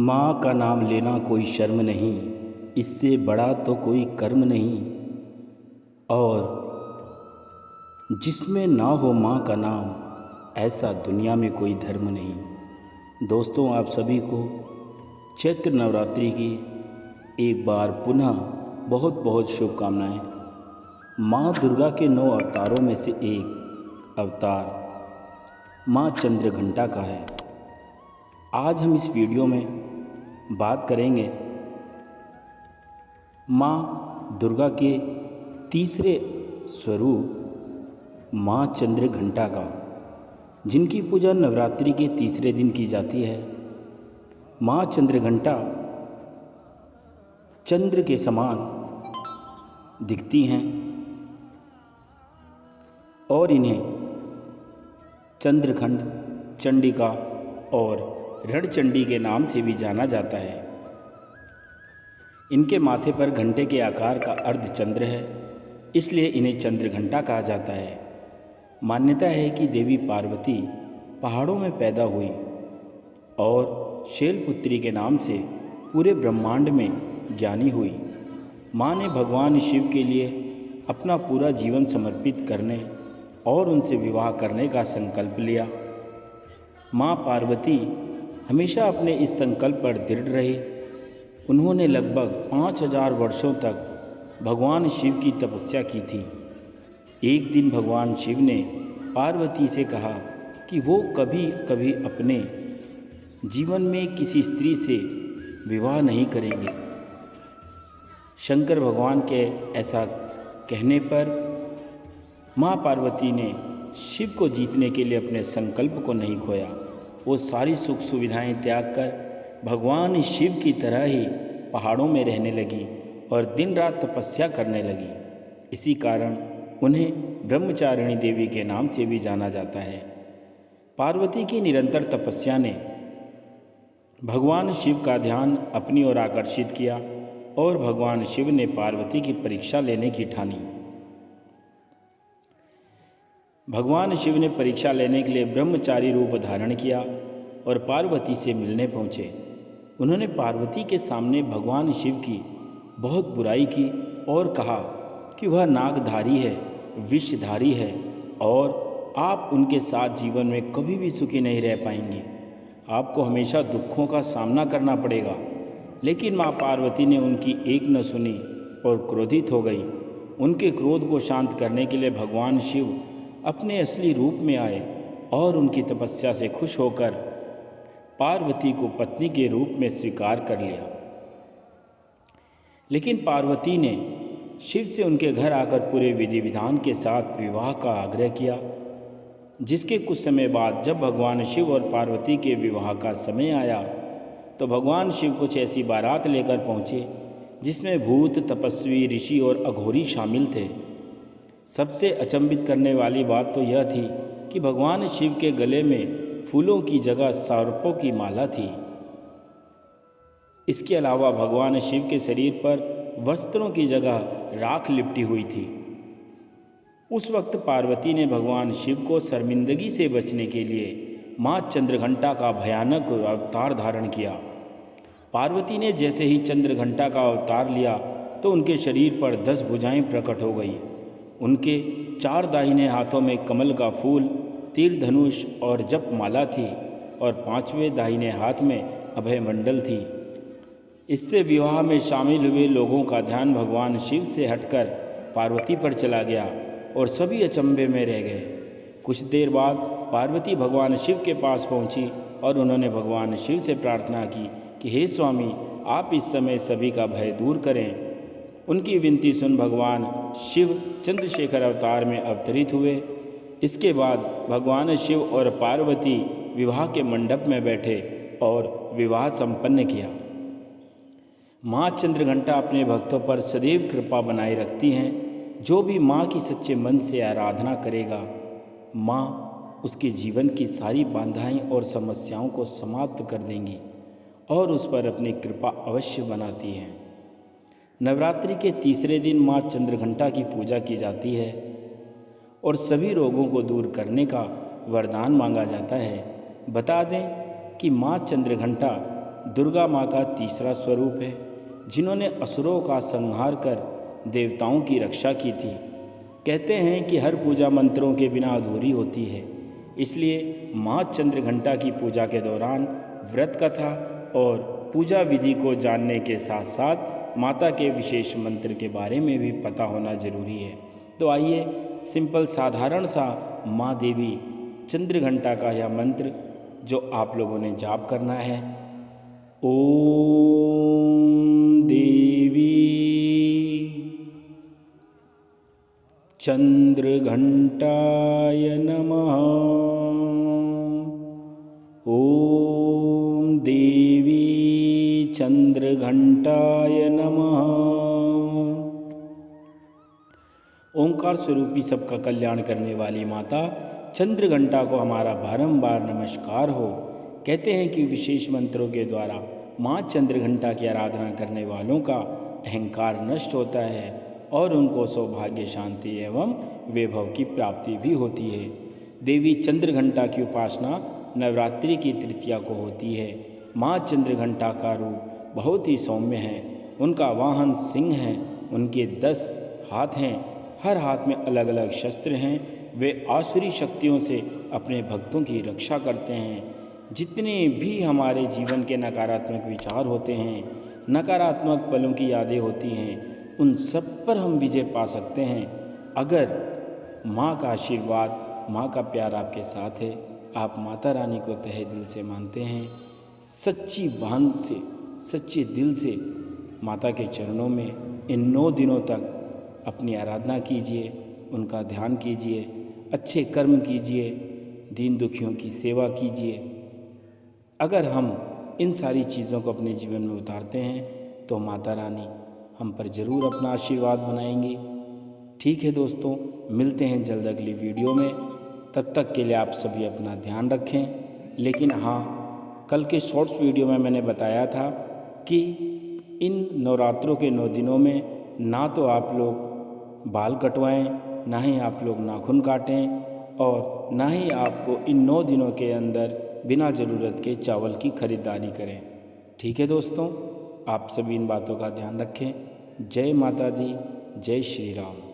माँ का नाम लेना कोई शर्म नहीं, इससे बड़ा तो कोई कर्म नहीं। और जिसमें ना हो माँ का नाम, ऐसा दुनिया में कोई धर्म नहीं। दोस्तों, आप सभी को चैत्र नवरात्रि की एक बार पुनः बहुत बहुत शुभकामनाएं। माँ दुर्गा के 9 अवतारों में से एक अवतार माँ चंद्रघंटा का है। आज हम इस वीडियो में बात करेंगे माँ दुर्गा के तीसरे स्वरूप माँ चंद्रघंटा का, जिनकी पूजा नवरात्रि के तीसरे दिन की जाती है। माँ चंद्रघंटा चंद्र के समान दिखती हैं और इन्हें चंद्रखंड, चंडिका और रणचंडी के नाम से भी जाना जाता है। इनके माथे पर घंटे के आकार का अर्धचंद्र है, इसलिए इन्हें चंद्रघंटा कहा जाता है। मान्यता है कि देवी पार्वती पहाड़ों में पैदा हुई और शैलपुत्री के नाम से पूरे ब्रह्मांड में ज्ञानी हुई। माँ ने भगवान शिव के लिए अपना पूरा जीवन समर्पित करने और उनसे विवाह करने का संकल्प लिया। माँ पार्वती हमेशा अपने इस संकल्प पर दृढ़ रही। उन्होंने लगभग 5000 वर्षों तक भगवान शिव की तपस्या की थी। एक दिन भगवान शिव ने पार्वती से कहा कि वो कभी कभी अपने जीवन में किसी स्त्री से विवाह नहीं करेंगे। शंकर भगवान के ऐसा कहने पर माँ पार्वती ने शिव को जीतने के लिए अपने संकल्प को नहीं खोया। वो सारी सुख सुविधाएं त्याग कर भगवान शिव की तरह ही पहाड़ों में रहने लगी और दिन रात तपस्या करने लगी। इसी कारण उन्हें ब्रह्मचारिणी देवी के नाम से भी जाना जाता है। पार्वती की निरंतर तपस्या ने भगवान शिव का ध्यान अपनी ओर आकर्षित किया और भगवान शिव ने पार्वती की परीक्षा लेने की ठानी। भगवान शिव ने परीक्षा लेने के लिए ब्रह्मचारी रूप धारण किया और पार्वती से मिलने पहुँचे। उन्होंने पार्वती के सामने भगवान शिव की बहुत बुराई की और कहा कि वह नागधारी है, विषधारी है और आप उनके साथ जीवन में कभी भी सुखी नहीं रह पाएंगे। आपको हमेशा दुखों का सामना करना पड़ेगा। लेकिन माँ पार्वती ने उनकी एक न सुनी और क्रोधित हो गई। उनके क्रोध को शांत करने के लिए भगवान शिव अपने असली रूप में आए और उनकी तपस्या से खुश होकर पार्वती को पत्नी के रूप में स्वीकार कर लिया। लेकिन पार्वती ने शिव से उनके घर आकर पूरे विधि विधान के साथ विवाह का आग्रह किया, जिसके कुछ समय बाद जब भगवान शिव और पार्वती के विवाह का समय आया तो भगवान शिव कुछ ऐसी बारात लेकर पहुँचे जिसमें भूत, तपस्वी, ऋषि और अघोरी शामिल थे। सबसे अचंभित करने वाली बात तो यह थी कि भगवान शिव के गले में फूलों की जगह सर्पों की माला थी। इसके अलावा भगवान शिव के शरीर पर वस्त्रों की जगह राख लिपटी हुई थी। उस वक्त पार्वती ने भगवान शिव को शर्मिंदगी से बचने के लिए माँ चंद्रघंटा का भयानक अवतार धारण किया। पार्वती ने जैसे ही चंद्रघंटा का अवतार लिया तो उनके शरीर पर 10 भुजाएं प्रकट हो गई। उनके 4 दाहिने हाथों में कमल का फूल, तीर धनुष और जप माला थी और 5वें दाहिने हाथ में अभय मंडल थी। इससे विवाह में शामिल हुए लोगों का ध्यान भगवान शिव से हटकर पार्वती पर चला गया और सभी अचंभे में रह गए। कुछ देर बाद पार्वती भगवान शिव के पास पहुंची और उन्होंने भगवान शिव से प्रार्थना की कि हे स्वामी, आप इस समय सभी का भय दूर करें। उनकी विनती सुन भगवान शिव चंद्रशेखर अवतार में अवतरित हुए। इसके बाद भगवान शिव और पार्वती विवाह के मंडप में बैठे और विवाह संपन्न किया। माँ चंद्रघंटा अपने भक्तों पर सदैव कृपा बनाए रखती हैं। जो भी माँ की सच्चे मन से आराधना करेगा, माँ उसके जीवन की सारी बाधाएं और समस्याओं को समाप्त कर देंगी और उस पर अपनी कृपा अवश्य बनाती हैं। नवरात्रि के तीसरे दिन माँ चंद्रघंटा की पूजा की जाती है और सभी रोगों को दूर करने का वरदान मांगा जाता है। बता दें कि माँ चंद्रघंटा दुर्गा माँ का तीसरा स्वरूप है, जिन्होंने असुरों का संहार कर देवताओं की रक्षा की थी। कहते हैं कि हर पूजा मंत्रों के बिना अधूरी होती है, इसलिए माँ चंद्रघंटा की पूजा के दौरान व्रत कथा और पूजा विधि को जानने के साथ साथ माता के विशेष मंत्र के बारे में भी पता होना जरूरी है। तो आइए सिंपल साधारण सा माँ देवी चंद्रघंटा का यह मंत्र जो आप लोगों ने जाप करना है। ओम देवी चंद्रघंटाय नमः। ओम देवी चंद्रघंटाय नमः। ओंकार स्वरूपी सबका कल्याण करने वाली माता चंद्रघंटा को हमारा बारंबार नमस्कार हो। कहते हैं कि विशेष मंत्रों के द्वारा माँ चंद्रघंटा की आराधना करने वालों का अहंकार नष्ट होता है और उनको सौभाग्य, शांति एवं वैभव की प्राप्ति भी होती है। देवी चंद्रघंटा की उपासना नवरात्रि की तृतीया को होती है। माँ चंद्रघंटा का रूप बहुत ही सौम्य है। उनका वाहन सिंह है। उनके 10 हाथ हैं। हर हाथ में अलग अलग शस्त्र हैं। वे आसुरी शक्तियों से अपने भक्तों की रक्षा करते हैं। जितने भी हमारे जीवन के नकारात्मक विचार होते हैं, नकारात्मक पलों की यादें होती हैं, उन सब पर हम विजय पा सकते हैं अगर माँ का आशीर्वाद, माँ का प्यार आपके साथ है। आप माता रानी को तहे दिल से मानते हैं, सच्ची भान से, सच्चे दिल से माता के चरणों में इन 9 दिनों तक अपनी आराधना कीजिए, उनका ध्यान कीजिए, अच्छे कर्म कीजिए, दीन दुखियों की सेवा कीजिए। अगर हम इन सारी चीज़ों को अपने जीवन में उतारते हैं तो माता रानी हम पर ज़रूर अपना आशीर्वाद बनाएंगी। ठीक है दोस्तों, मिलते हैं जल्द अगली वीडियो में। तब तक के लिए आप सभी अपना ध्यान रखें। लेकिन हाँ, कल के शॉर्ट्स वीडियो में मैंने बताया था कि इन नवरात्रों के 9 दिनों में ना तो आप लोग बाल कटवाएं, ना ही आप लोग नाखून काटें और ना ही आपको इन 9 दिनों के अंदर बिना ज़रूरत के चावल की खरीदारी करें। ठीक है दोस्तों, आप सभी इन बातों का ध्यान रखें। जय माता दी, जय श्री राम।